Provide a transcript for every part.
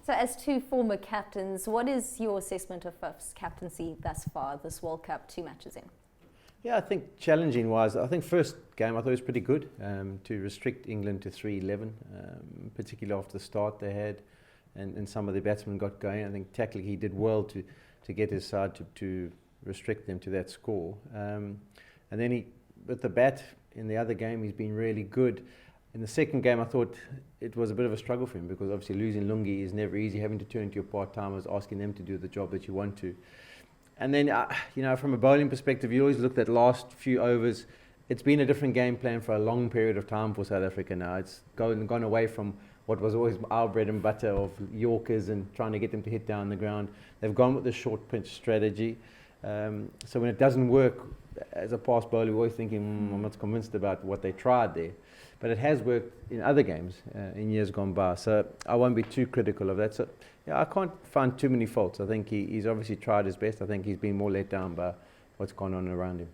So as two former captains, what is your assessment of Faf's captaincy thus far, this World Cup, 2 matches in? Yeah, I think challenging-wise, I think first game I thought it was pretty good to restrict England to 3-11, particularly after the start they had, and some of the batsmen got going. I think tactically he did well to get his side to restrict them to that score. And then he, with the bat in the other game, he's been really good. In the second game, I thought it was a bit of a struggle for him because obviously losing Lungi is never easy. Having to turn to your part-timers, asking them to do the job that you want to. And then, you know, from a bowling perspective, you always look at last few overs. It's been a different game plan for a long period of time for South Africa now. It's gone away from what was always our bread and butter of Yorkers and trying to get them to hit down the ground. They've gone with the short pitch strategy. So when it doesn't work, as a fast bowler, we're always thinking, I'm not convinced about what they tried there. But it has worked in other games in years gone by. So I won't be too critical of that. So yeah, I can't find too many faults. I think he's obviously tried his best. I think he's been more let down by what's gone on around him.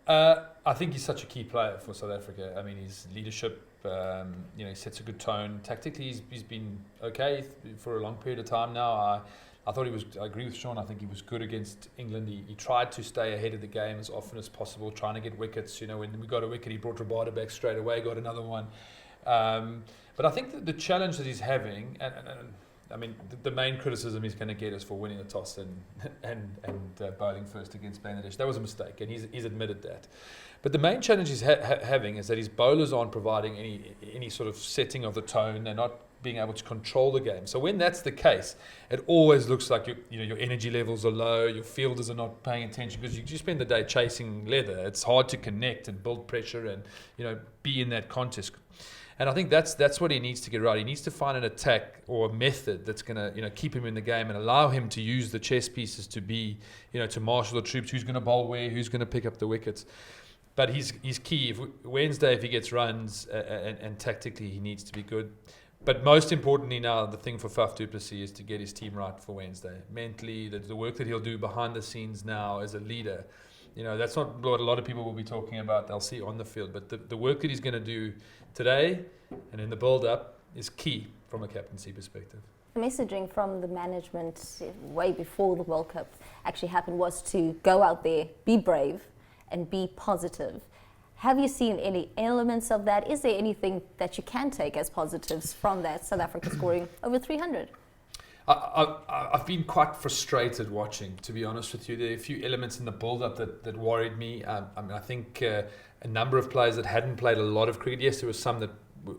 I think he's such a key player for South Africa. I mean, his leadership, you know, he sets a good tone. Tactically, he's been okay for a long period of time now. I thought I agree with Shaun, I think he was good against England. He tried to stay ahead of the game as often as possible, trying to get wickets. You know, when we got a wicket, he brought Rabada back straight away, got another one. But I think that the challenge that he's having, and I mean, the main criticism he's going to get is for winning the toss and bowling first against Bangladesh. That was a mistake, and he's admitted that. But the main challenge he's having is that his bowlers aren't providing any sort of setting of the tone. They're not being able to control the game. So when that's the case, it always looks like your energy levels are low, your fielders are not paying attention because you spend the day chasing leather. It's hard to connect and build pressure and, you know, be in that contest. And I think that's what he needs to get right. He needs to find an attack or a method that's going to, you know, keep him in the game and allow him to use the chess pieces to be, you know, to marshal the troops. Who's going to bowl where? Who's going to pick up the wickets? But he's key. If he gets runs and tactically he needs to be good. But most importantly now, the thing for Faf du Plessis is to get his team right for Wednesday. Mentally, the work that he'll do behind the scenes now as a leader. You know, that's not what a lot of people will be talking about. They'll see on the field. But the work that he's going to do today and in the build-up is key from a captaincy perspective. The messaging from the management way before the World Cup actually happened was to go out there, be brave and be positive. Have you seen any elements of that? Is there anything that you can take as positives from that, South Africa scoring over 300? I've been quite frustrated watching, to be honest with you. There are a few elements in the build-up that worried me. I mean, I think a number of players that hadn't played a lot of cricket. Yes, there were some that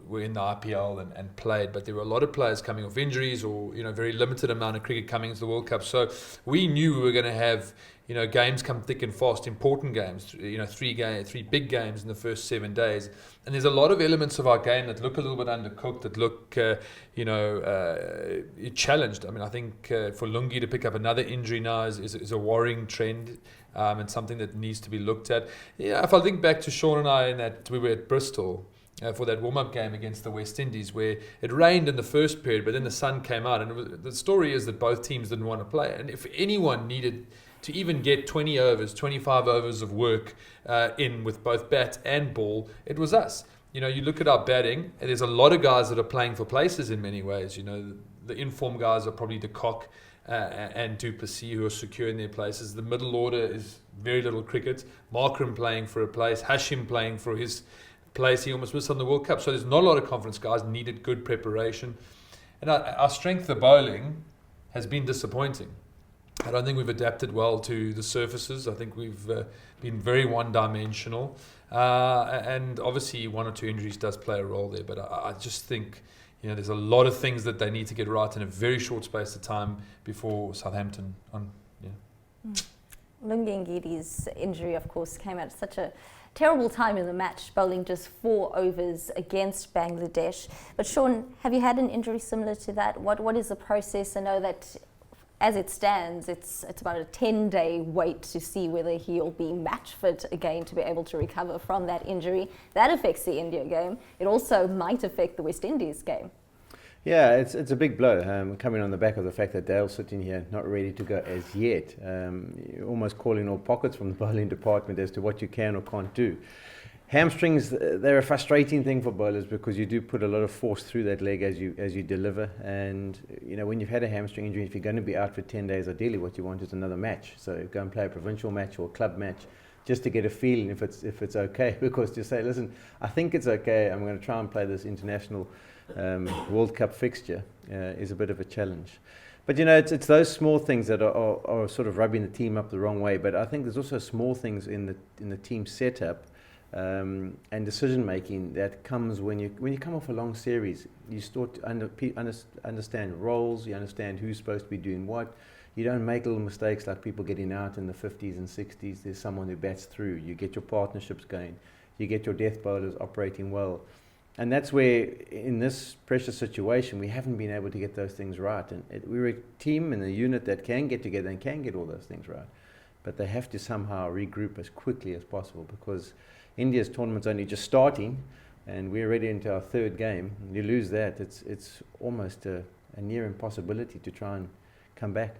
were in the IPL and played, but there were a lot of players coming off injuries or, you know, very limited amount of cricket coming into the World Cup. So we knew we were going to have, you know, games come thick and fast, important games, you know, three big games in the first 7 days. And there's a lot of elements of our game that look a little bit undercooked, that look, challenged. I mean, I think for Lungi to pick up another injury now is a worrying trend and something that needs to be looked at. Yeah, if I think back to Shaun and I in that we were at Bristol for that warm-up game against the West Indies, where it rained in the first period, but then the sun came out. And the story is that both teams didn't want to play. And if anyone needed to even get 20 overs, 25 overs of work in with both bat and ball, it was us. You know, you look at our batting, and there's a lot of guys that are playing for places in many ways. You know, the informed guys are probably de Kock and du Plessis, who are secure in their places. The middle order is very little cricket. Markram playing for a place, Hashim playing for his place. He almost missed on the World Cup. So there's not a lot of confidence. Guys needed good preparation. And our strength of bowling has been disappointing. I don't think we've adapted well to the surfaces. I think we've been very one-dimensional. And obviously 1 or 2 injuries does play a role there. But I just think, you know, there's a lot of things that they need to get right in a very short space of time before Southampton. Lungi Ngidi's injury, of course, came at such a terrible time in the match, bowling just 4 overs against Bangladesh. But Shaun, have you had an injury similar to that? What is the process? I know that as it stands, it's about a 10-day wait to see whether he'll be match fit again to be able to recover from that injury. That affects the India game. It also might affect the West Indies game. Yeah, it's a big blow, coming on the back of the fact that Dale's sitting here not ready to go as yet. You're almost calling all pockets from the bowling department as to what you can or can't do. Hamstrings, they're a frustrating thing for bowlers because you do put a lot of force through that leg as you deliver. And when you've had a hamstring injury, if you're going to be out for 10 days, ideally what you want is another match. So go and play a provincial match or a club match just to get a feeling if it's okay. Because to say, listen, I think it's okay, I'm going to try and play this international World Cup fixture is a bit of a challenge. But it's those small things that are sort of rubbing the team up the wrong way. But I think there's also small things in the team setup and decision making that comes when you come off a long series. You start to understand roles. You understand who's supposed to be doing what. You don't make little mistakes like people getting out in the 50s and 60s. There's someone who bats through. You get your partnerships going. You get your death bowlers operating well. And that's where, in this pressure situation, we haven't been able to get those things right. And we're a team and a unit that can get together and can get all those things right. But they have to somehow regroup as quickly as possible, because India's tournament's only just starting and we're already into our third game. You lose that, it's almost a near impossibility to try and come back.